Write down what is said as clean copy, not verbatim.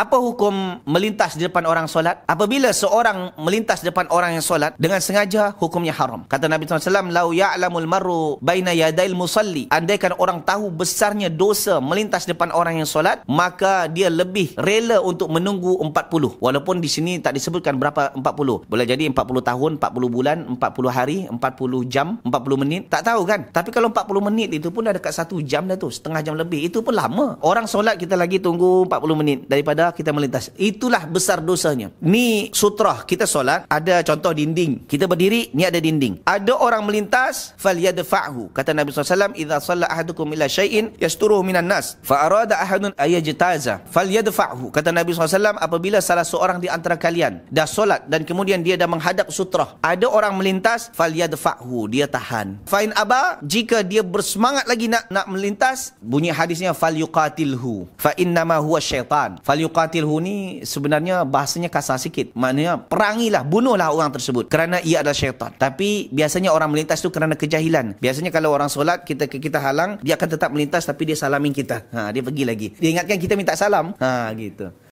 Apa hukum melintas di depan orang solat? Apabila seorang melintas di depan orang yang solat dengan sengaja, hukumnya haram. Kata Nabi SAW, "Lau ya'lamul mar'u baina yadail musalli." Andaikan orang tahu besarnya dosa melintas di depan orang yang solat, maka dia lebih rela untuk menunggu 40. Walaupun di sini tak disebutkan berapa 40. Boleh jadi 40 tahun, 40 bulan, 40 hari, 40 jam, 40 menit. Tak tahu kan? Tapi kalau 40 menit itu pun dah dekat 1 jam dah tu, setengah jam lebih. Itu pun lama. Orang solat kita lagi tunggu 40 menit daripada kita melintas. Itulah besar dosanya. Ni sutrah kita solat, ada contoh dinding. Kita berdiri, ni ada dinding. Ada orang melintas, falyadfa'hu. Kata Nabi SAW, "Idza shalla ahadukum ila syai'in yasturuhu minan nas, fa arada ahadun ayajtaza, falyadfa'hu." Kata Nabi SAW, apabila salah seorang di antara kalian dah solat dan kemudian dia dah menghadap sutrah, ada orang melintas, falyadfa'hu, dia tahan. Fa in aba, jika dia bersemangat lagi nak melintas, bunyi hadisnya falyuqatilhu, fa innama huwa syaitan. Falyuqatilhu ni sebenarnya bahasanya kasar sikit. Maknanya perangilah, bunuhlah orang tersebut kerana ia adalah syaitan. Tapi biasanya orang melintas tu kerana kejahilan. Biasanya kalau orang solat kita halang, dia akan tetap melintas tapi dia salamin kita. Dia pergi lagi. Dia ingatkan kita minta salam. Gitu.